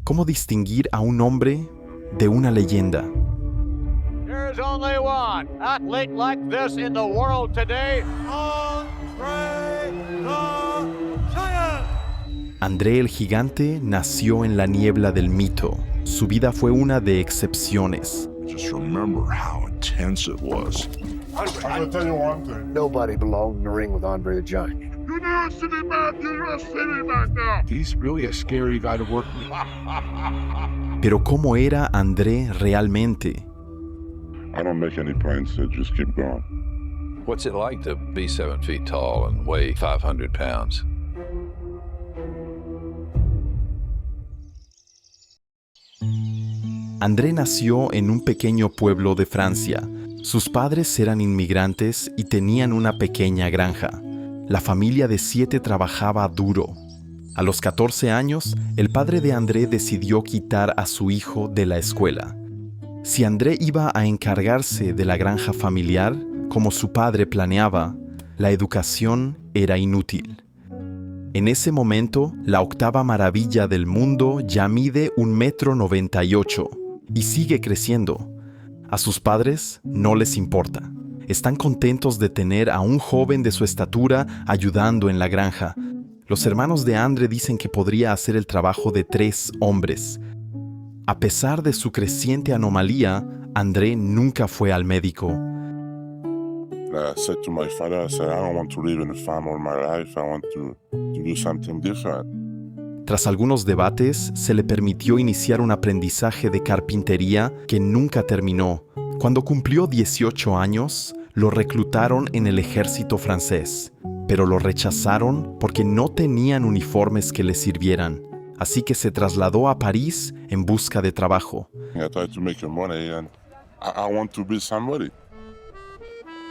¿Cómo distinguir a un hombre de una leyenda? There's only one athlete like this in the world today. André el Gigante nació en la niebla del mito. Su vida fue una de excepciones. Just remember how intense it was. I'm gonna tell you one thing. Nobody belonged in the ring with Andre the Giant. You're not sitting back. You're not sitting back now. He's really a scary guy to work with. Pero ¿cómo era André realmente? I don't make any plans, so just keep going. What's it like to be 7 feet tall and weigh 500 pounds? André nació en un pequeño pueblo de Francia. Sus padres eran inmigrantes y tenían una pequeña granja. La familia de 7 trabajaba duro. A los 14 años, el padre de André decidió quitar a su hijo de la escuela. Si André iba a encargarse de la granja familiar, como su padre planeaba, la educación era inútil. En ese momento, la octava maravilla del mundo ya mide 1,98 m y sigue creciendo. A sus padres no les importa. Están contentos de tener a un joven de su estatura ayudando en la granja. Los hermanos de André dicen que podría hacer el trabajo de 3 hombres. A pesar de su creciente anomalía, André nunca fue al médico. I said to my father, I said, I don't want to live in a farm all my life. I want to do something different. Tras algunos debates, se le permitió iniciar un aprendizaje de carpintería que nunca terminó. Cuando cumplió 18 años, lo reclutaron en el ejército francés, pero lo rechazaron porque no tenían uniformes que le sirvieran. Así que se trasladó a París en busca de trabajo. I tried to make money and I want to be somebody.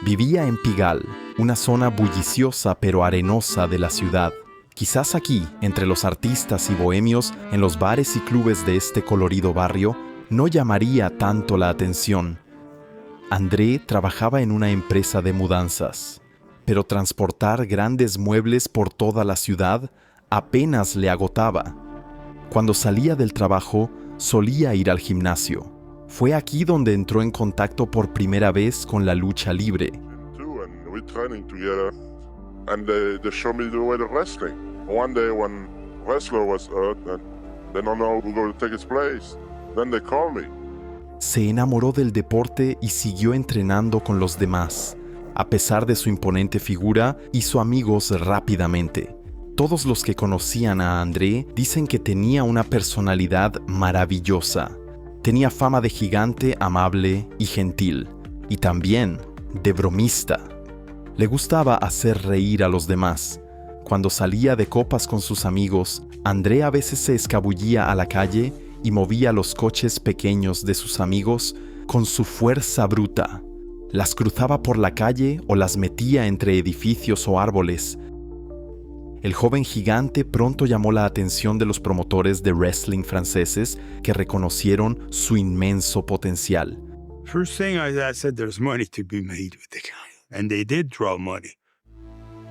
Vivía en Pigalle, una zona bulliciosa pero arenosa de la ciudad. Quizás aquí, entre los artistas y bohemios, en los bares y clubes de este colorido barrio, no llamaría tanto la atención. André trabajaba en una empresa de mudanzas, pero transportar grandes muebles por toda la ciudad apenas le agotaba. Cuando salía del trabajo, solía ir al gimnasio. Fue aquí donde entró en contacto por primera vez con la lucha libre. And we're training together and they show me the way to wrestling. One day when wrestler was hurt and they don't know who's going to take his place, then they call me. Se enamoró del deporte y siguió entrenando con los demás. A pesar de su imponente figura, hizo amigos rápidamente. Todos los que conocían a André dicen que tenía una personalidad maravillosa. Tenía fama de gigante, amable y gentil, y también de bromista. Le gustaba hacer reír a los demás. Cuando salía de copas con sus amigos, André a veces se escabullía a la calle y movía los coches pequeños de sus amigos con su fuerza bruta. Las cruzaba por la calle o las metía entre edificios o árboles. El joven gigante pronto llamó la atención de los promotores de wrestling franceses que reconocieron su inmenso potencial. First thing I said, there's money to be made with the guy. And they did draw money.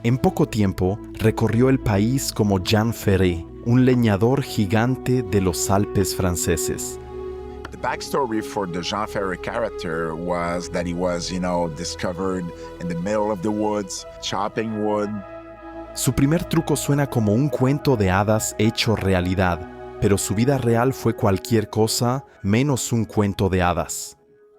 En poco tiempo, recorrió el país como Jean Ferré, un leñador gigante de los Alpes franceses. The backstory for the Jean Ferré character was that he was, discovered in the middle of the woods, chopping wood. Su primer truco suena como un cuento de hadas hecho realidad, pero su vida real fue cualquier cosa menos un cuento de hadas.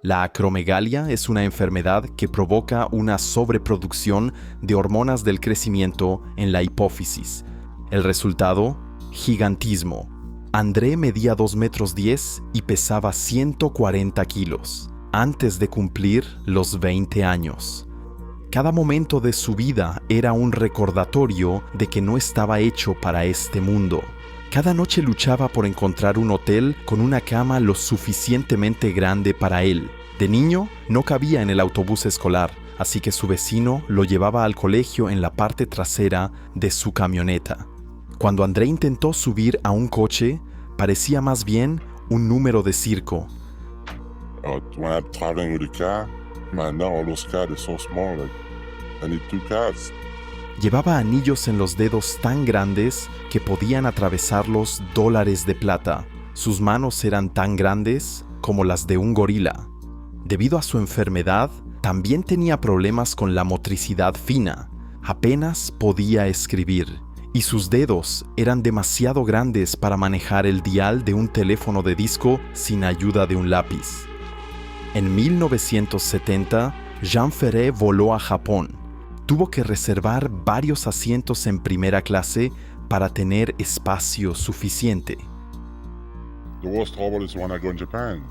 La acromegalia es una enfermedad que provoca una sobreproducción de hormonas del crecimiento en la hipófisis. El resultado, gigantismo. André medía 2,10 metros y pesaba 140 kilos, antes de cumplir los 20 años. Cada momento de su vida era un recordatorio de que no estaba hecho para este mundo. Cada noche luchaba por encontrar un hotel con una cama lo suficientemente grande para él. De niño, no cabía en el autobús escolar, así que su vecino lo llevaba al colegio en la parte trasera de su camioneta. Cuando André intentó subir a un coche, parecía más bien un número de circo. When I'm traveling with a car, man, now all those cars are so small. Like, I need 2 cars. Llevaba anillos en los dedos tan grandes que podían atravesarlos dólares de plata. Sus manos eran tan grandes como las de un gorila. Debido a su enfermedad, también tenía problemas con la motricidad fina. Apenas podía escribir, y sus dedos eran demasiado grandes para manejar el dial de un teléfono de disco sin ayuda de un lápiz. En 1970, Jean Ferré voló a Japón. Tuvo que reservar varios asientos en primera clase para tener espacio suficiente. The worst trouble is when I go in Japan.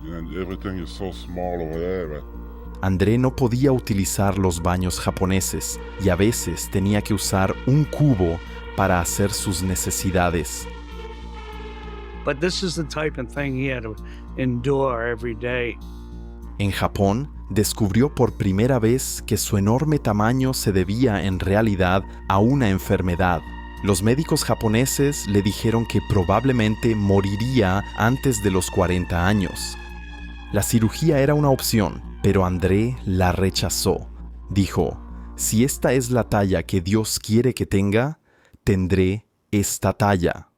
And everything is so small over there. André no podía utilizar los baños japoneses y a veces tenía que usar un cubo para hacer sus necesidades. But this is the type of thing he had to endure every day. En Japón, descubrió por primera vez que su enorme tamaño se debía en realidad a una enfermedad. Los médicos japoneses le dijeron que probablemente moriría antes de los 40 años. La cirugía era una opción, pero André la rechazó. Dijo, si esta es la talla que Dios quiere que tenga, tendré esta talla.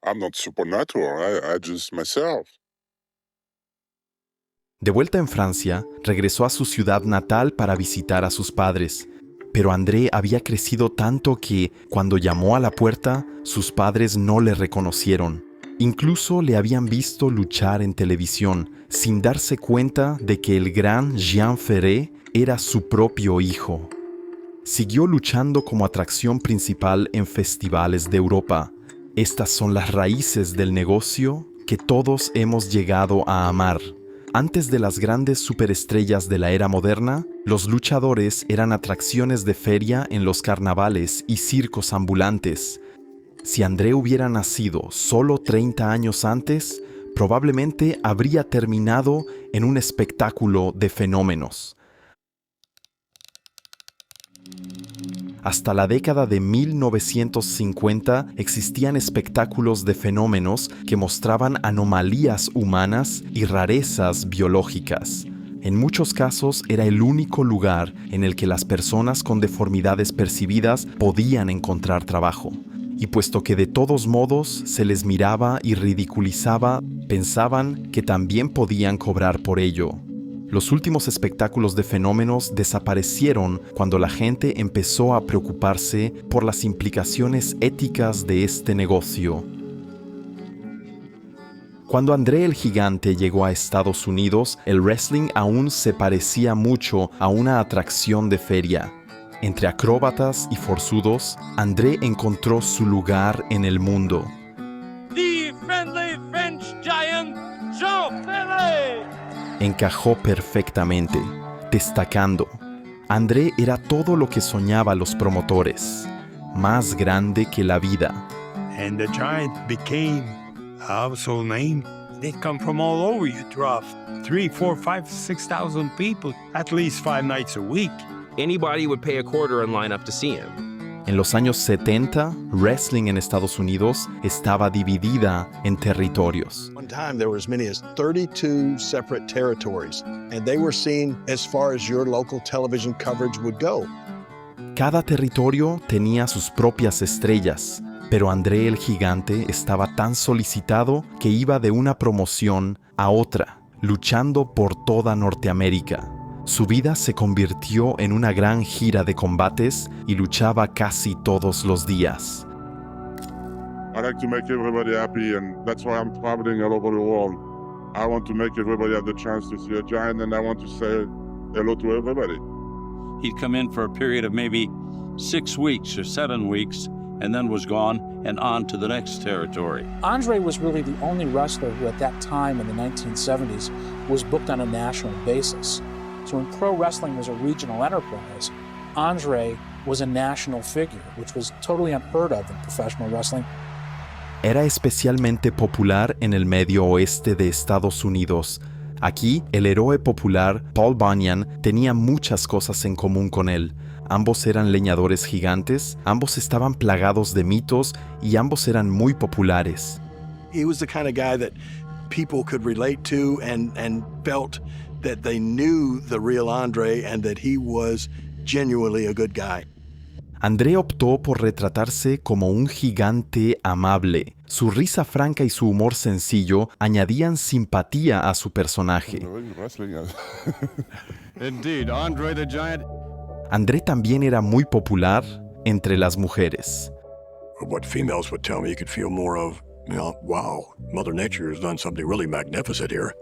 I'm not supernatural, I just myself. De vuelta en Francia, regresó a su ciudad natal para visitar a sus padres. Pero André había crecido tanto que, cuando llamó a la puerta, sus padres no le reconocieron. Incluso le habían visto luchar en televisión, sin darse cuenta de que el gran Jean Ferré era su propio hijo. Siguió luchando como atracción principal en festivales de Europa. Estas son las raíces del negocio que todos hemos llegado a amar. Antes de las grandes superestrellas de la era moderna, los luchadores eran atracciones de feria en los carnavales y circos ambulantes. Si André hubiera nacido solo 30 años antes, probablemente habría terminado en un espectáculo de fenómenos. Hasta la década de 1950 existían espectáculos de fenómenos que mostraban anomalías humanas y rarezas biológicas. En muchos casos era el único lugar en el que las personas con deformidades percibidas podían encontrar trabajo. Y puesto que de todos modos se les miraba y ridiculizaba, pensaban que también podían cobrar por ello. Los últimos espectáculos de fenómenos desaparecieron cuando la gente empezó a preocuparse por las implicaciones éticas de este negocio. Cuando André el Gigante llegó a Estados Unidos, el wrestling aún se parecía mucho a una atracción de feria. Entre acróbatas y forzudos, André encontró su lugar en el mundo. The friendly French giant, Jean Ferré. Encajó perfectamente, destacando. André era todo lo que soñaban los promotores, más grande que la vida. And the Giant became a household name. They'd come from all over. You draw 3, 4, 5, 6,000 people at least 5 nights a week. Anybody would pay a quarter and line up to see him. En los años 70, wrestling en Estados Unidos estaba dividida en territorios. One time there were as many as 32 separate territories, and they were seen as far as your local television coverage would go. Cada territorio tenía sus propias estrellas, pero André el Gigante estaba tan solicitado que iba de una promoción a otra, luchando por toda Norteamérica. Su vida se convirtió en una gran gira de combates y luchaba casi todos los días. I like to make everybody happy, and that's why I'm traveling all over the world. I want to make everybody have the chance to see a giant, and I want to say hello to everybody. He'd come in for a period of maybe 6 weeks or 7 weeks, and then was gone and on to the next territory. Andre was really the only wrestler who at that time in the 1970s was booked on a national basis. So when pro wrestling was a regional enterprise, Andre was a national figure, which was totally unheard of in professional wrestling. Era especialmente popular en el medio oeste de Estados Unidos. Aquí, el héroe popular, Paul Bunyan, tenía muchas cosas en común con él. Ambos eran leñadores gigantes, ambos estaban plagados de mitos y ambos eran muy populares. He was the kind of guy that people could relate to and felt that they knew the real Andre and that he was genuinely a good guy. André optó por retratarse como un gigante amable, Su risa franca y su humor sencillo añadían simpatía a su personaje. Indeed, Andre the Giant. André también era muy popular entre las mujeres. What females would tell me, you could feel more of, wow, Mother Nature has done something really magnificent here.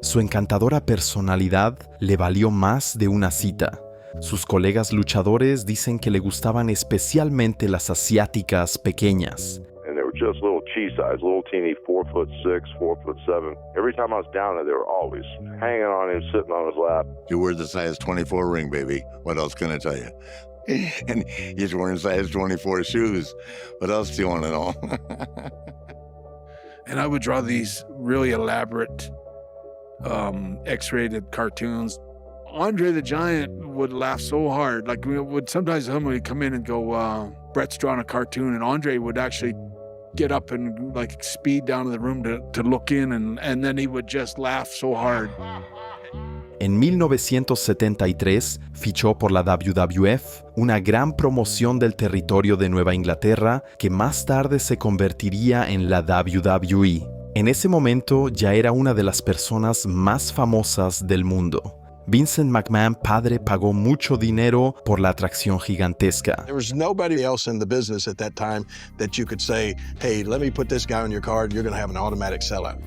Su encantadora personalidad le valió más de una cita. Sus colegas luchadores dicen que le gustaban especialmente las asiáticas pequeñas. And they were just little cheese-sized, little teeny 4'6", 4'7". Every time I was down there, they were always hanging on him, sitting on his lap. You wear the size 24 ring, baby. What else can I tell you? And he's wearing size 24 shoes. What else do you want to know? And I would draw these really elaborate X-rated cartoons. Andre the Giant would laugh so hard. Like, sometimes someone would come in and go, Brett's drawing a cartoon, and Andre would actually get up and like speed down to the room to look in, and then he would just laugh so hard. En 1973 fichó por la WWF, una gran promoción del territorio de Nueva Inglaterra que más tarde se convertiría en la WWE. En ese momento ya era una de las personas más famosas del mundo. Vincent McMahon padre pagó mucho dinero por la atracción gigantesca. There was nobody else in the business at that time that you could say, hey, let me put this guy on your card, you're going to have an automatic sellout.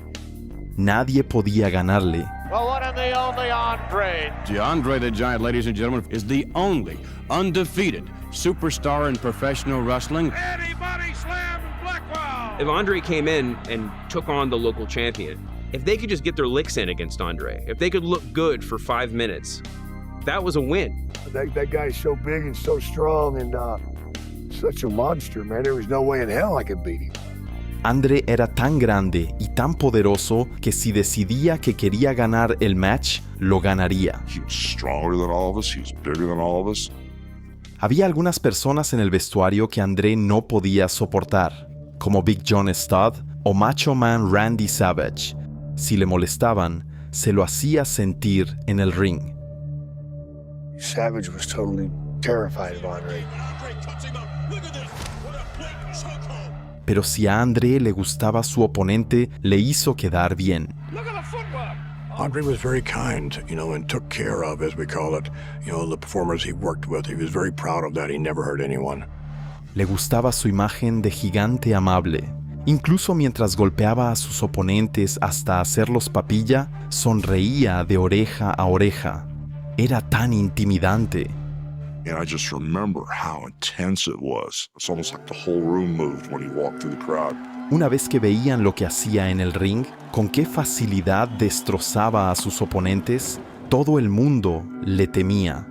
Nadie podía ganarle. The one and the only Andre. The Andre the Giant, ladies and gentlemen, is the only undefeated superstar in professional wrestling. Anybody slam Blackwell. If Andre came in and took on the local champion, if they could just get their licks in against Andre, if they could look good for 5 minutes, that was a win. That guy's so big and so strong and such a monster, man. There was no way in hell I could beat him. Andre era tan grande y tan poderoso que si decidía que quería ganar el match, lo ganaría. He was stronger than all of us. He was bigger than all of us. Había algunas personas en el vestuario que André no podía soportar, como Big John Studd o Macho Man Randy Savage. Si le molestaban, se lo hacía sentir en el ring. Savage was totally terrified of Andre. Pero si a André le gustaba su oponente, le hizo quedar bien. Andre was very kind, and took care of, as we call it, the performers he worked with. He was very proud of that. He never hurt anyone. Le gustaba su imagen de gigante amable. Incluso mientras golpeaba a sus oponentes hasta hacerlos papilla, sonreía de oreja a oreja. Era tan intimidante. And I just remember how intense it was. It's almost like the whole room moved when he walked through the crowd. Una vez que veían lo que hacía en el ring, con qué facilidad destrozaba a sus oponentes, todo el mundo le temía.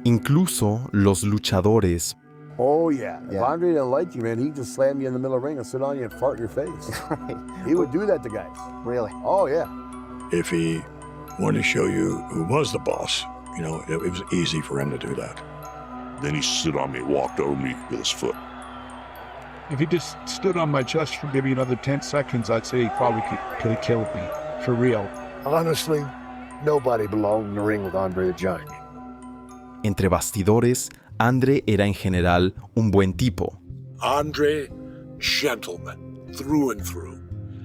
Incluso los luchadores. Oh, yeah. If Andre didn't like you, man, he'd just slam you in the middle of the ring and sit on you and fart in your face. Right. He would do that to guys. Really? Oh, yeah. If he wanted to show you who was the boss, it was easy for him to do that. Then he stood on me, walked over me with his foot. If he just stood on my chest for maybe another 10 seconds, I'd say he probably could have killed me. For real. Honestly, nobody belonged in the ring with Andre the Giant. Entre bastidores, Andre era en general un buen tipo. Andre, gentleman, through and through.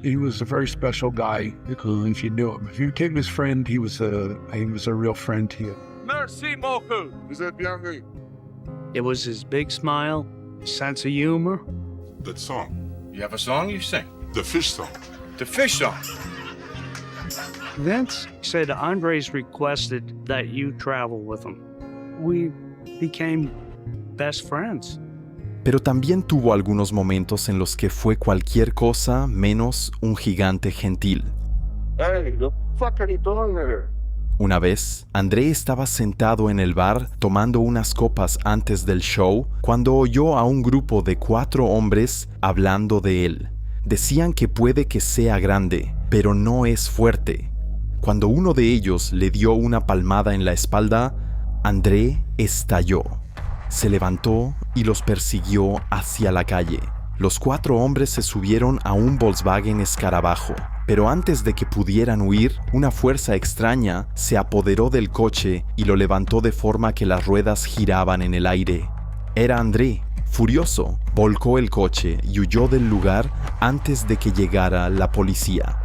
He was a very special guy, if you knew him. If you became his friend, he was a real friend to you. Merci beaucoup. Is that bienvenue? It was his big smile, sense of humor. That song. You have a song you sing? The fish song. The fish song. Vince said Andre's requested that you travel with him. We became best friends. Pero también tuvo algunos momentos en los que fue cualquier cosa menos un gigante gentil. Hey, the fuck are you doing there? Una vez, André estaba sentado en el bar tomando unas copas antes del show cuando oyó a un grupo de 4 hombres hablando de él. Decían que puede que sea grande, pero no es fuerte. Cuando uno de ellos le dio una palmada en la espalda, André estalló. Se levantó y los persiguió hacia la calle. Los 4 hombres se subieron a un Volkswagen Escarabajo, pero antes de que pudieran huir, una fuerza extraña se apoderó del coche y lo levantó de forma que las ruedas giraban en el aire. Era André, Furioso, volcó el coche y huyó del lugar antes de que llegara la policía.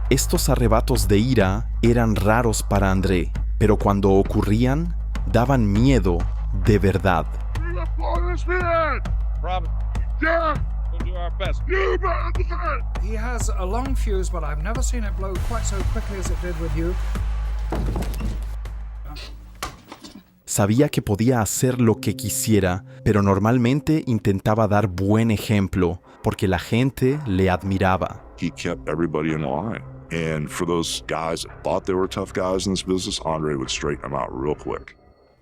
Estos arrebatos de ira eran raros para André, pero cuando ocurrían, daban miedo de verdad. He has a long fuse, but I've never seen it blow quite so quickly as it did with you. Sabía que podía hacer lo que quisiera, pero normalmente intentaba dar buen ejemplo, porque la gente le admiraba. He kept everybody in line. And for those guys that thought they were tough guys in this business, Andre would straighten them out real quick.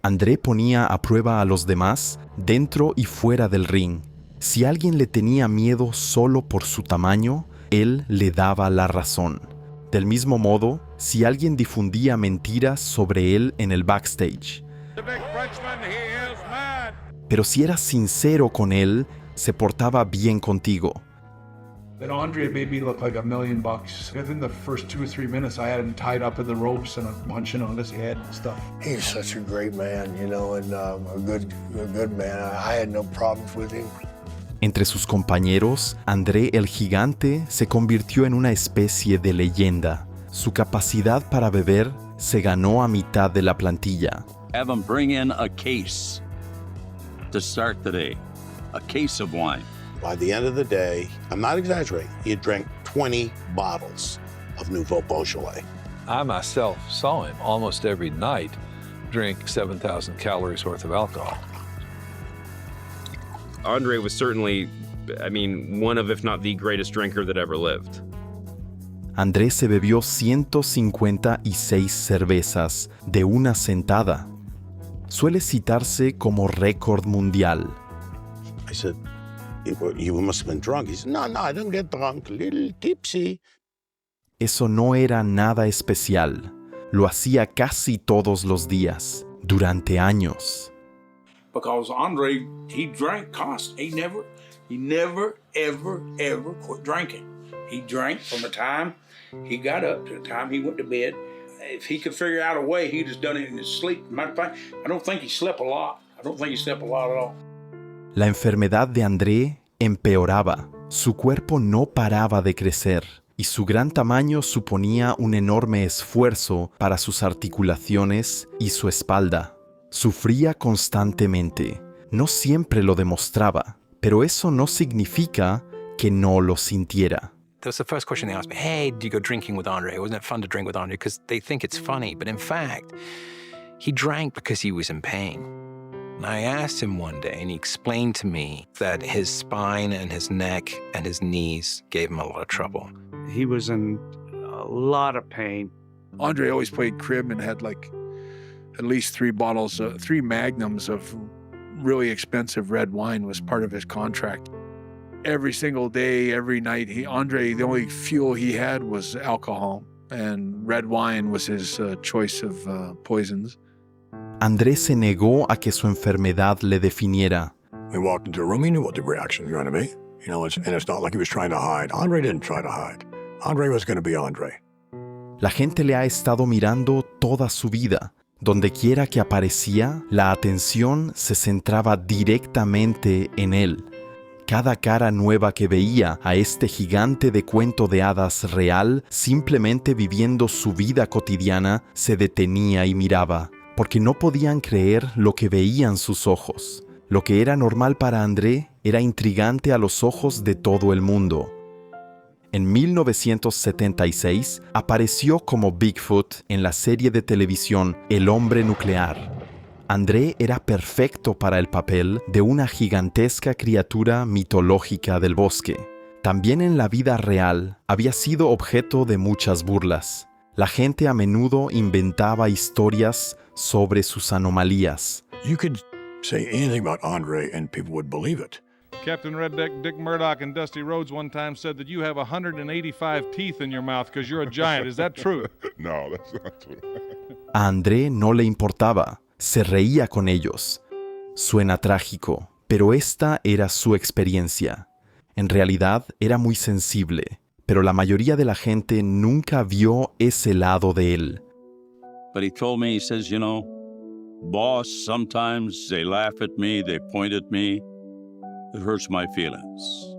André ponía a prueba a los demás dentro y fuera del ring. Si alguien le tenía miedo solo por su tamaño, él le daba la razón. Del mismo modo, si alguien difundía mentiras sobre él en el backstage. Pero si eras sincero con él, se portaba bien contigo. Then Andre made me look like $1 million. Within the first 2 or 3 minutes, I had him tied up in the ropes and punching on his head and stuff. He's such a great man, you know, and a good man. I had no problems with him. Entre sus compañeros, André el Gigante se convirtió en una especie de leyenda. Su capacidad para beber se ganó a mitad de la plantilla. Have him bring in a case to start the day, a case of wine. By the end of the day, I'm not exaggerating, he had drank 20 bottles of Nouveau Beaujolais. I myself saw him almost every night drink 7,000 calories worth of alcohol. Andre was certainly, one of, if not the greatest drinker that ever lived. André se bebió 156 cervezas de una sentada. Suele citarse como récord mundial. I said, you must have been drunk. He said, no, I didn't get drunk, a little tipsy. Eso no era nada especial. Lo hacía casi todos los días, durante años. Because Andre, he drank constantly. He never, ever quit drinking. He drank from the time he got up to the time he went to bed. If he could figure out a way, he'd just done it in his sleep. Matter of fact, I don't think he slept a lot. I don't think he slept a lot at all. La enfermedad de André empeoraba. Su cuerpo no paraba de crecer y su gran tamaño suponía un enorme esfuerzo para sus articulaciones y su espalda. Sufría constantemente. No siempre lo demostraba, pero eso no significa que no lo sintiera. That was the first question they asked me. Hey, did you go drinking with Andre? Wasn't it fun to drink with Andre? Because they think it's funny, but in fact, he drank because he was in pain. And I asked him one day, and he explained to me that his spine and his neck and his knees gave him a lot of trouble. He was in a lot of pain. Andre always played crib and had like at least 3 magnums of really expensive red wine was part of his contract. Every single day, every night, Andre, the only fuel he had was alcohol, and red wine was his choice of poisons. André se negó a que su enfermedad le definiera. We walked into a room, he knew what the reaction was going to be. You know, and it's not like he was trying to hide. Andre didn't try to hide. Andre was going to be Andre. La gente le ha estado mirando toda su vida. Donde quiera que aparecía, la atención se centraba directamente en él. Cada cara nueva que veía a este gigante de cuento de hadas real, simplemente viviendo su vida cotidiana, se detenía y miraba, porque no podían creer lo que veían sus ojos. Lo que era normal para André era intrigante a los ojos de todo el mundo. En 1976 apareció como Bigfoot en la serie de televisión El Hombre Nuclear. André era perfecto para el papel de una gigantesca criatura mitológica del bosque. También en la vida real había sido objeto de muchas burlas. La gente a menudo inventaba historias sobre sus anomalías. You could say anything about Andre and people would believe it. Captain Redneck, Dick Murdoch, and Dusty Rhodes one time said that you have 185 teeth in your mouth because you're a giant. Is that true? No, that's not true. A André no le importaba. Se reía con ellos. Suena trágico, pero esta era su experiencia. En realidad era muy sensible, pero la mayoría de la gente nunca vio ese lado de él. But he told me, he says, you know, boss, sometimes they laugh at me, they point at me, It hurts my feelings.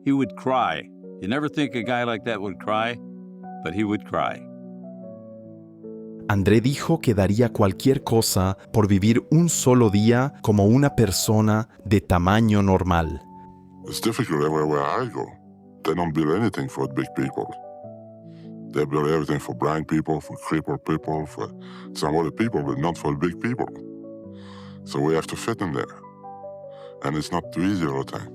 He would cry. You never think a guy like that would cry, but he would cry. André dijo que daría cualquier cosa por vivir un solo día como una persona de tamaño normal. It's difficult everywhere I go. They don't build anything for big people. They build everything for blind people, for crippled people, for some other people, but not for big people. So we have to fit in there. And it's not too easy all the time.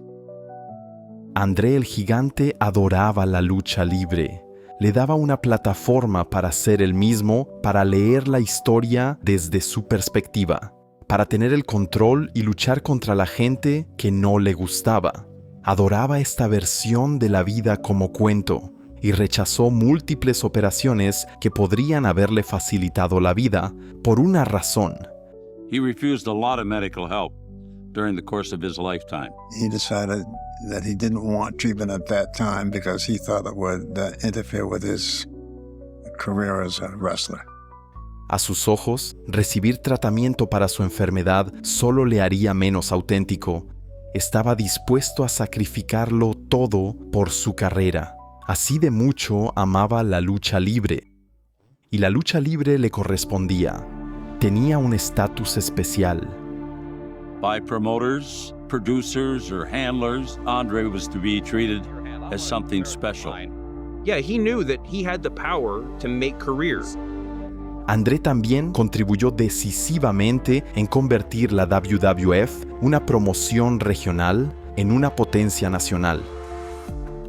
André el Gigante adoraba la lucha libre. Le daba una plataforma para ser el mismo, para leer la historia desde su perspectiva, para tener el control y luchar contra la gente que no le gustaba. Adoraba esta versión de la vida como cuento y rechazó múltiples operaciones que podrían haberle facilitado la vida por una razón. He refused a lot of medical help during the course of his lifetime. He decided that he didn't want treatment at that time because he thought it would interfere with his career as a wrestler. A sus ojos, recibir tratamiento para su enfermedad solo le haría menos auténtico. Estaba dispuesto a sacrificarlo todo por su carrera. Así de mucho amaba la lucha libre. Y la lucha libre le correspondía. Tenía un estatus especial. By promoters, producers, or handlers, Andre was to be treated as something special. Yeah, he knew that he had the power to make careers. André también contribuyó decisivamente en convertir la WWF, una promoción regional, en una potencia nacional.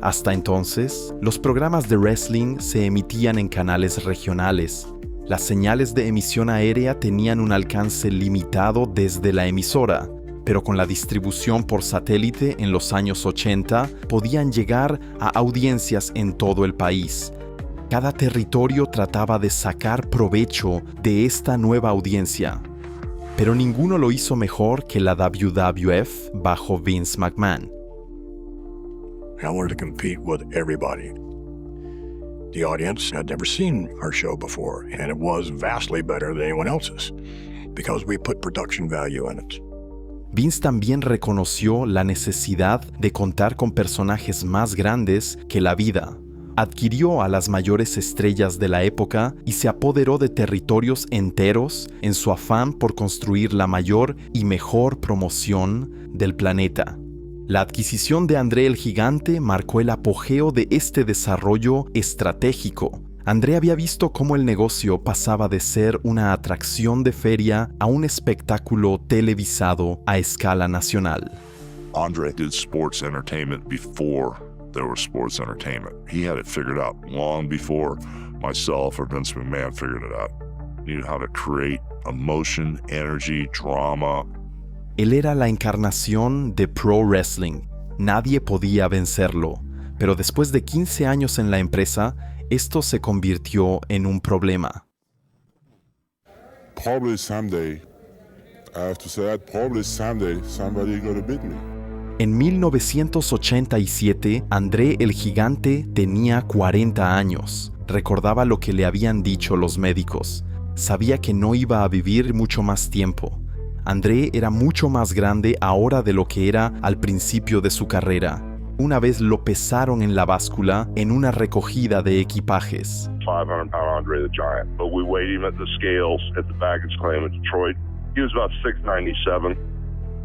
Hasta entonces, los programas de wrestling se emitían en canales regionales. Las señales de emisión aérea tenían un alcance limitado desde la emisora, pero con la distribución por satélite en los años 80 podían llegar a audiencias en todo el país. Cada territorio trataba de sacar provecho de esta nueva audiencia, pero ninguno lo hizo mejor que la WWF bajo Vince McMahon. I wanted to compete with everybody. The audience had never seen our show before, and it was vastly better than anyone else's because we put production value in it. Vince también reconoció la necesidad de contar con personajes más grandes que la vida. Adquirió a las mayores estrellas de la época y se apoderó de territorios enteros en su afán por construir la mayor y mejor promoción del planeta. La adquisición de André el Gigante marcó el apogeo de este desarrollo estratégico. André había visto cómo el negocio pasaba de ser una atracción de feria a un espectáculo televisado a escala nacional. Andre did sports entertainment before there was sports entertainment. He had it figured out long before myself or Vince McMahon figured it out. He knew how to create emotion, energy, drama. Él era la encarnación de pro wrestling. Nadie podía vencerlo. Pero después de 15 años en la empresa, esto se convirtió en un problema. Probably someday, I have to say that, probably someday somebody gonna beat me. En 1987, André el Gigante tenía 40 años. Recordaba lo que le habían dicho los médicos. Sabía que no iba a vivir mucho más tiempo. André era mucho más grande ahora de lo que era al principio de su carrera. Una vez lo pesaron en la báscula en una recogida de equipajes. 500-pound Andre the Giant, but we weighed him at the scales at the baggage claim in Detroit. He was about 697.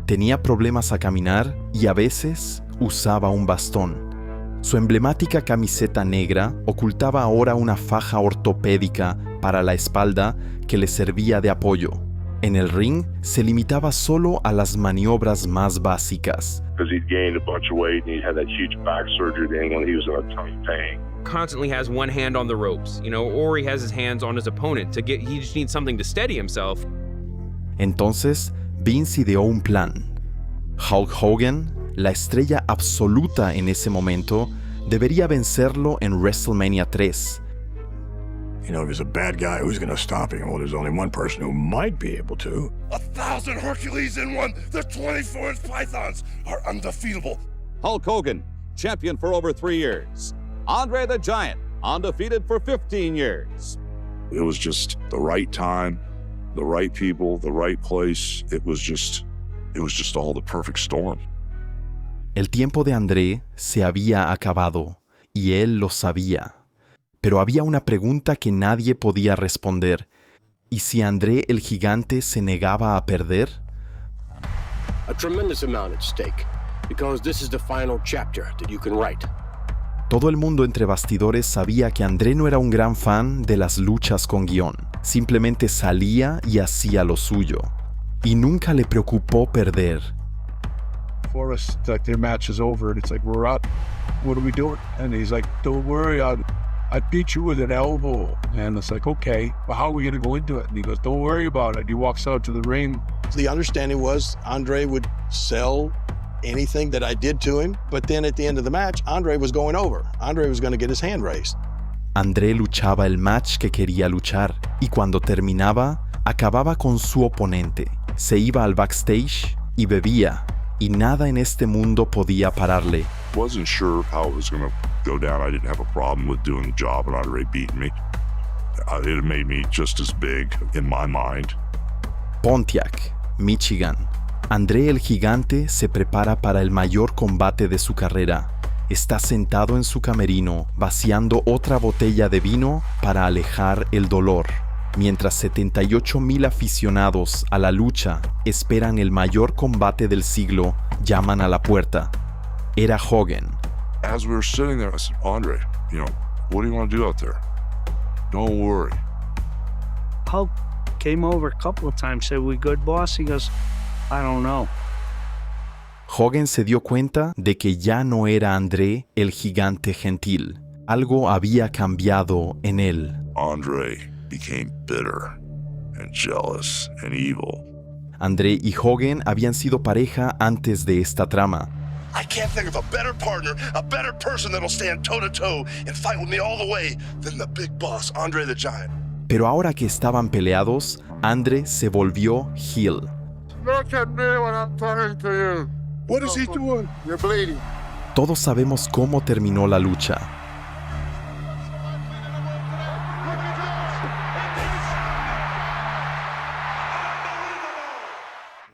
Tenía problemas a caminar y a veces usaba un bastón. Su emblemática camiseta negra ocultaba ahora una faja ortopédica para la espalda que le servía de apoyo. En el ring se limitaba solo a las maniobras más básicas. Because he'd gained a bunch of weight and he had that huge back surgery then when he was in a ton of pain. Constantly has one hand on the ropes, or he has his hands on his opponent he just needs something to steady himself. Entonces, Vince ideó un plan. Hulk Hogan, la estrella absoluta en ese momento, debería vencerlo en WrestleMania 3. If he's a bad guy, who's going to stop him? Well, there's only one person who might be able to. 1,000 Hercules in one. The 24-inch pythons are undefeatable. Hulk Hogan, champion for over 3 years. Andre the Giant, undefeated for 15 years. It was just the right time, the right people, the right place. It was just all the perfect storm. El tiempo de André se había acabado, y él lo sabía. Pero había una pregunta que nadie podía responder. ¿Y si André el gigante se negaba a perder? A tremendous amount at stake, because this is the final chapter that you can write. Todo el mundo entre bastidores sabía que André no era un gran fan de las luchas con guión. Simplemente salía y hacía lo suyo. Y nunca le preocupó perder. For us, it's like their match is over, and it's like, we're out. What are we doing? And he's like, don't worry, I beat you with an elbow. And it's like, okay, well, how are we going to go into it? And he goes, don't worry about it. He walks out to the ring. The understanding was Andre would sell anything that I did to him, but then at the end of the match, Andre was going over. Andre was going to get his hand raised. André luchaba el match que quería luchar, y cuando terminaba, acababa con su oponente. Se iba al backstage y bebía, y nada en este mundo podía pararle. Wasn't sure how it was going to go down. I didn't have a problem with doing the job and Andre beating me. It made me just as big in my mind. Pontiac, Michigan. André el gigante se prepara para el mayor combate de su carrera. Está sentado en su camerino, vaciando otra botella de vino para alejar el dolor, mientras 78,000 aficionados a la lucha esperan el mayor combate del siglo, llaman a la puerta. Era Hogan. As we were sitting there, I said, Andre, what do you want to do out there? Don't worry. Hulk came over a couple of times, said, we good, boss? He goes, I don't know. Hogan se dio cuenta de que ya no era André el gigante gentil. Algo había cambiado en él. Andre became bitter and jealous and evil. André y Hogan habían sido pareja antes de esta trama. I can't think of a better partner, a better person that'll stand toe-to-toe and fight with me all the way than the big boss, Andre the Giant. Pero ahora que estaban peleados, André se volvió heel. Look at me when I'm talking to you. What is he doing? You're bleeding. Todos sabemos cómo terminó la lucha.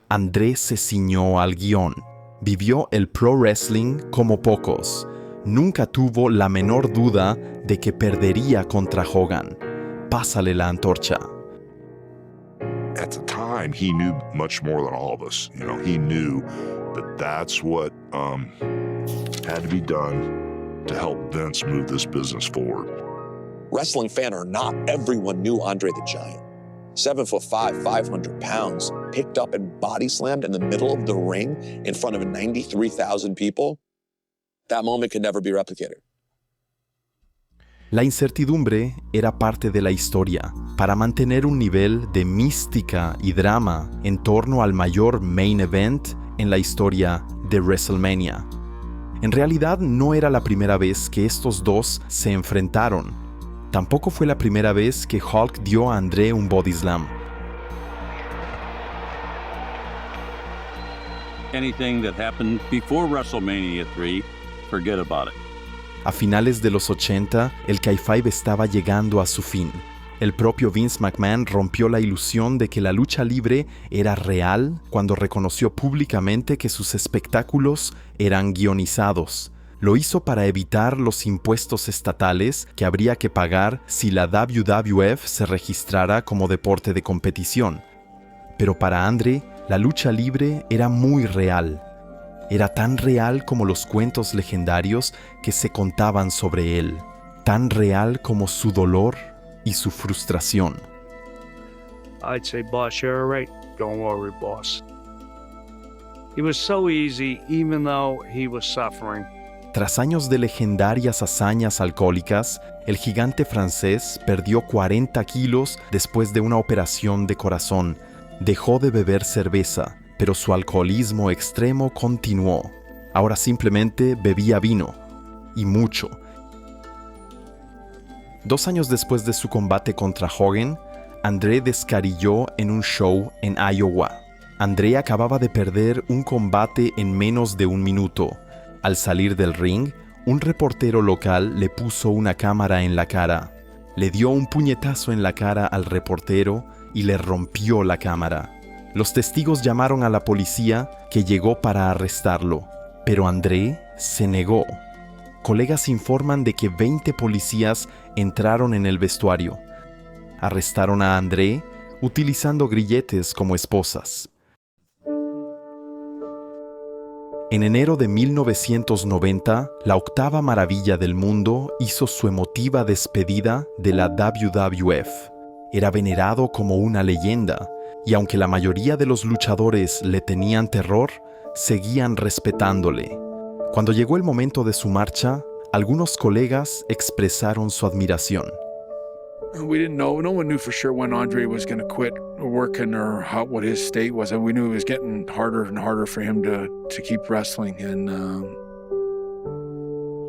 André se ciñó al guión. Vivió el pro wrestling como pocos. Nunca tuvo la menor duda de que perdería contra Hogan. Pásale la antorcha. At the time, he knew much more than all of us. He knew that that's what had to be done to help Vince move this business forward. Wrestling fan or not, everyone knew Andre the Giant. 7'5", 500 pounds, picked up and body slammed in the middle of the ring in front of 93,000 people. That moment could never be replicated. La incertidumbre era parte de la historia, para mantener un nivel de mística y drama en torno al mayor main event en la historia de WrestleMania. En realidad no era la primera vez que estos dos se enfrentaron. Tampoco fue la primera vez que Hulk dio a André un body slam. Anything that happened before WrestleMania 3, forget about it. A finales de los 80, el Kayfabe estaba llegando a su fin. El propio Vince McMahon rompió la ilusión de que la lucha libre era real cuando reconoció públicamente que sus espectáculos eran guionizados. Lo hizo para evitar los impuestos estatales que habría que pagar si la WWF se registrara como deporte de competición. Pero para Andre, la lucha libre era muy real. Era tan real como los cuentos legendarios que se contaban sobre él. Tan real como su dolor y su frustración. I'd say, boss, you're all right. Don't worry, boss. It was so easy, even though he was suffering. Tras años de legendarias hazañas alcohólicas, el gigante francés perdió 40 kilos después de una operación de corazón. Dejó de beber cerveza, pero su alcoholismo extremo continuó. Ahora simplemente bebía vino, y mucho. 2 años después de su combate contra Hogan, André descarilló en un show en Iowa. André acababa de perder un combate en menos de 1 minuto. Al salir del ring, un reportero local le puso una cámara en la cara. Le dio un puñetazo en la cara al reportero y le rompió la cámara. Los testigos llamaron a la policía, que llegó para arrestarlo, pero André se negó. Colegas informan de que 20 policías entraron en el vestuario. Arrestaron a André utilizando grilletes como esposas. En enero de 1990, la octava maravilla del mundo hizo su emotiva despedida de la WWF. Era venerado como una leyenda, y aunque la mayoría de los luchadores le tenían terror, seguían respetándole. Cuando llegó el momento de su marcha, algunos colegas expresaron su admiración. We didn't know. No one knew for sure when Andre was going to quit working or what his state was. And we knew it was getting harder and harder for him to keep wrestling. And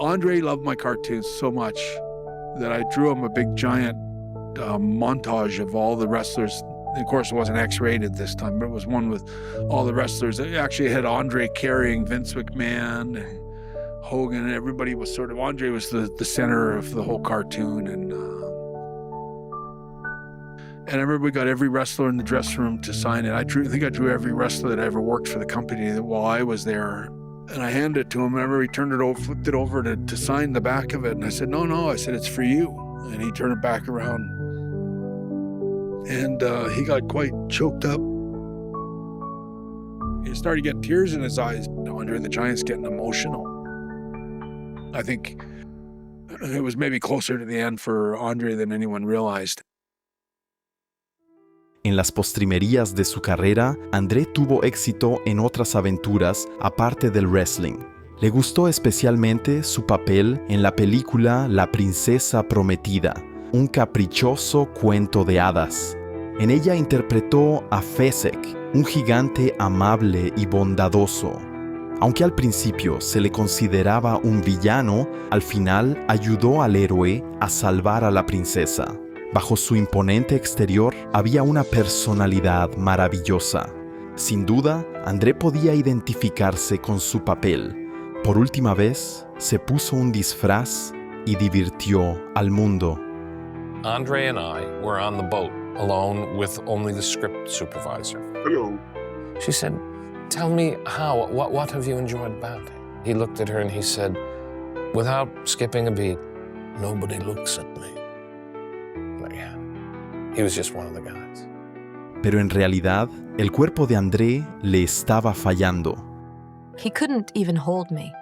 Andre loved my cartoons so much that I drew him a big giant montage of all the wrestlers. Of course, it wasn't X-rated this time, but it was one with all the wrestlers. It actually had Andre carrying Vince McMahon and Hogan, and everybody was sort of, Andre was the center of the whole cartoon. And I remember we got every wrestler in the dressing room to sign it. I think I drew every wrestler that ever worked for the company while I was there. And I handed it to him. I remember he turned it over, flipped it over to sign the back of it. And I said, no. I said, it's for you. And he turned it back around. And he got quite choked up. He started getting tears in his eyes. Andre the Giant's getting emotional. I think it was maybe closer to the end for Andre than anyone realized. En las postrimerías de su carrera, André tuvo éxito en otras aventuras aparte del wrestling. Le gustó especialmente su papel en la película La Princesa Prometida, un caprichoso cuento de hadas. En ella interpretó a Fezek, un gigante amable y bondadoso. Aunque al principio se le consideraba un villano, al final ayudó al héroe a salvar a la princesa. Bajo su imponente exterior había una personalidad maravillosa. Sin duda, André podía identificarse con su papel. Por última vez, se puso un disfraz y divirtió al mundo. Andre and I were on the boat, alone with only the script supervisor. Hello. She said, "Tell me how, what have you enjoyed about it?" He looked at her and he said, without skipping a beat, "Nobody looks at me." He was just one of the guys. Pero en realidad, el cuerpo de André le estaba fallando. He couldn't even hold me.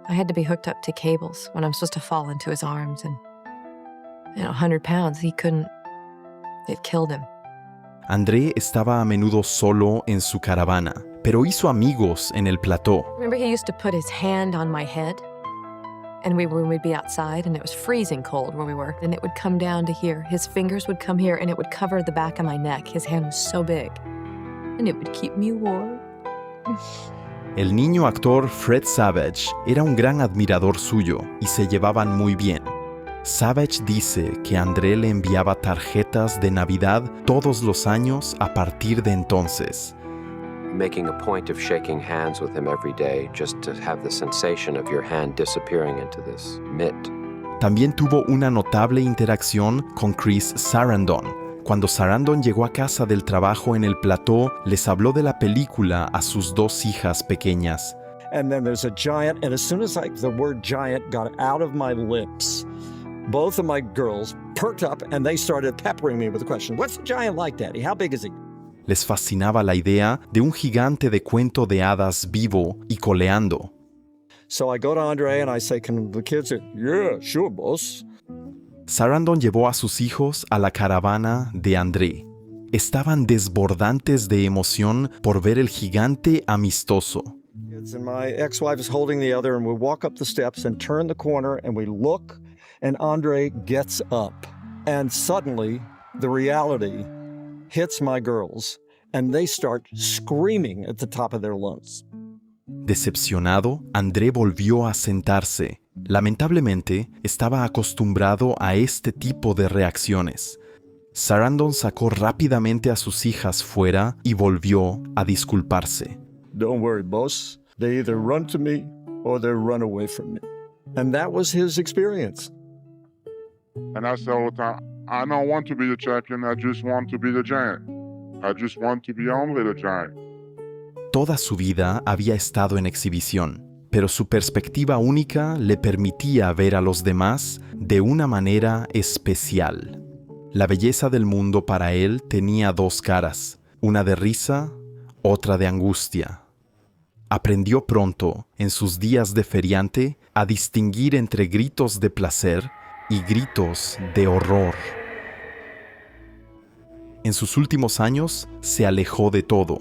I had to be hooked up to cables when I'm supposed to fall into his arms. And, 100 pounds, he couldn't. It killed him. André estaba a menudo solo en su caravana, pero hizo amigos en el plató. Remember, he used to put his hand on my head? And when we'd be outside, and it was freezing cold where we were, and it would come down to here. His fingers would come here, and it would cover the back of my neck. His hand was so big. And it would keep me warm. El niño actor Fred Savage era un gran admirador suyo y se llevaban muy bien. Savage dice que André le enviaba tarjetas de Navidad todos los años a partir de entonces. Making a point of shaking hands with him every day just to have the sensation of your hand disappearing into this mitt. También tuvo una notable interacción con Chris Sarandon. Cuando Sarandon llegó a casa del trabajo en el plató, les habló de la película a sus dos hijas pequeñas. And then there's a giant, and as soon as the word giant got out of my lips, both of my girls perked up and they started peppering me with the question, "What's the giant like, Daddy? How big is he?" Les fascinaba la idea de un gigante de cuento de hadas vivo y coleando. So I go to Andre and I say, "Can the kids say, yeah, sure, boss?" Sarandon llevó a sus hijos a la caravana de André. Estaban desbordantes de emoción por ver el gigante amistoso. And my ex-wife is holding the other, and we walk up the steps and turn the corner, and we look, and Andre gets up. And suddenly, the reality hits my girls, and they start screaming at the top of their lungs. Decepcionado, André volvió a sentarse. Lamentablemente, estaba acostumbrado a este tipo de reacciones. Sarandon sacó rápidamente a sus hijas fuera y volvió a disculparse. Don't worry, boss. They either run to me or they run away from me. And that was his experience. And I say all the time, I don't want to be the champion, I just want to be the giant. I just want to be Andre the Giant. Toda su vida había estado en exhibición. pero su perspectiva única le permitía ver a los demás de una manera especial. La belleza del mundo para él tenía dos caras, una de risa, otra de angustia. Aprendió pronto, en sus días de feriante, a distinguir entre gritos de placer y gritos de horror. En sus últimos años, se alejó de todo.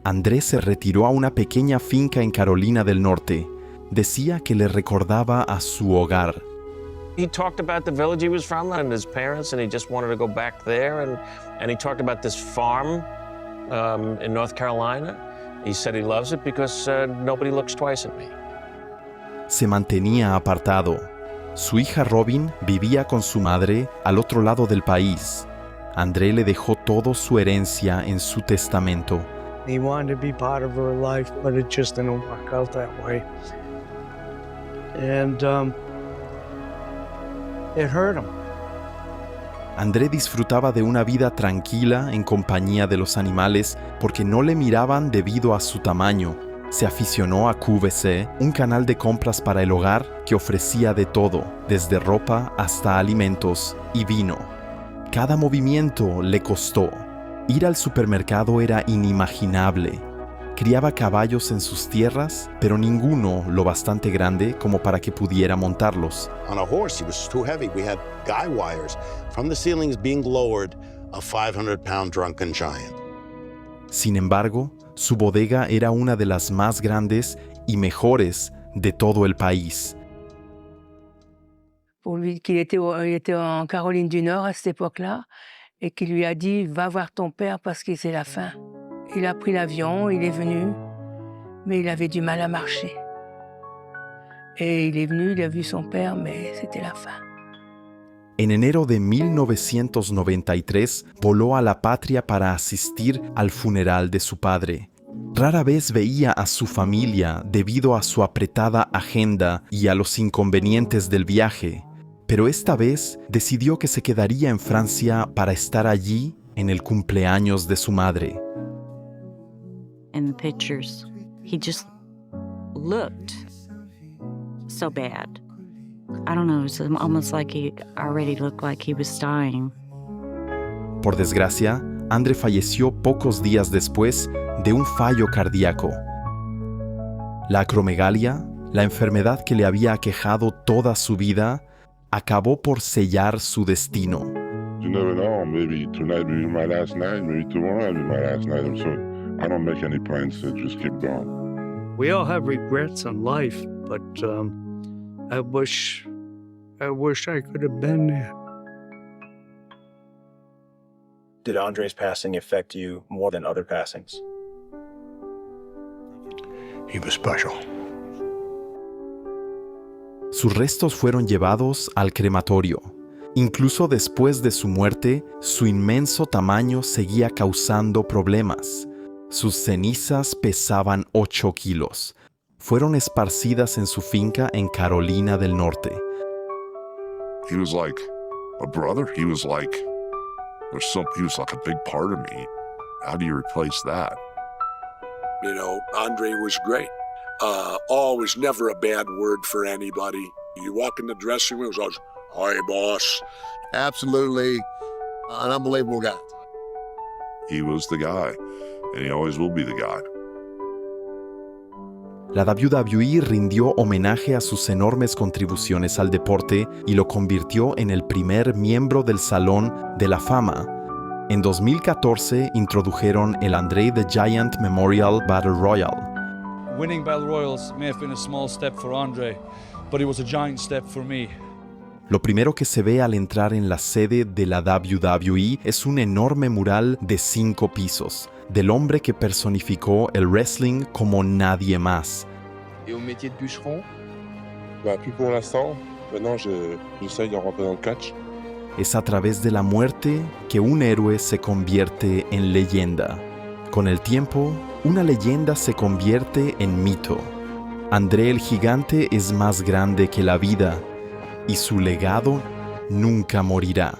André se retiró a una pequeña finca en Carolina del Norte. Decía que le recordaba a su hogar. He talked about the village he was from and his parents, and he just wanted to go back there. And he talked about this farm in North Carolina. He said he loves it because nobody looks twice at me. Se mantenía apartado. Su hija Robin vivía con su madre al otro lado del país. André le dejó toda su herencia en su testamento. He wanted to be part of her life, but it just didn't work out that way. And it hurt him. André disfrutaba de una vida tranquila en compañía de los animales porque no le miraban debido a su tamaño. Se aficionó a QVC, un canal de compras para el hogar que ofrecía de todo, desde ropa hasta alimentos y vino. Cada movimiento le costó. Ir al supermercado era inimaginable. Criaba caballos en sus tierras, pero ninguno lo bastante grande como para que pudiera montarlos. On a horse, he was too heavy. We had guy wires from the ceilings being lowered, a 500-pound drunken giant. Sin embargo, su bodega era una de las más grandes y mejores de todo el país. Pour lui, il était en Caroline du Nord à cette époque-là, et qui lui a dit « Va voir ton père parce que c'est la fin ». Il a pris l'avion, il est venu, mais il avait du mal à marcher. Et il est venu, il a vu son père, mais c'était la fin. En enero de 1993 voló a la patria para asistir al funeral de su padre. Rara vez veía a su familia debido a su apretada agenda y a los inconvenientes del viaje, pero esta vez decidió que se quedaría en Francia para estar allí en el cumpleaños de su madre. In the pictures, he just looked so bad. I don't know, it's almost like he already looked like he was dying. Por desgracia, André falleció pocos días después de un fallo cardíaco. La acromegalia, la enfermedad que le había aquejado toda su vida, acabó por sellar su destino. You never know, maybe tonight will be my last night, maybe tomorrow will be my last night. So I don't make any plans, so just keep going. We all have regrets in life, but I wish I could have been there. Did Andre's passing affect you more than other passings? He was special. Sus restos fueron llevados al crematorio. Incluso después de su muerte, su inmenso tamaño seguía causando problemas. Sus cenizas pesaban 8 kilos. Fueron esparcidas en su finca en Carolina del Norte. He was like a brother. He was like a big part of me. How do you replace that? You know, Andre was great. Always never a bad word for anybody. You walk in the dressing room, it was always, "Hi, boss." Absolutely an unbelievable guy. He was the guy, and he always will be the guy. La WWE rindió homenaje a sus enormes contribuciones al deporte y lo convirtió en el primer miembro del Salón de la Fama. En 2014 introdujeron el Andre the Giant Memorial Battle Royal. Winning Battle Royals may have been a small step for Andre, but it was a giant step for me. Lo primero que se ve al entrar en la sede de la WWE es un enorme mural de 5 pisos, del hombre que personificó el wrestling como nadie más. Et au métier de bûcheron? Bah, plus pour l'instant. Maintenant, j'essaye de rentrer dans le catch. Es a través de la muerte que un héroe se convierte en leyenda. Con el tiempo, una leyenda se convierte en mito. André el Gigante es más grande que la vida y su legado nunca morirá.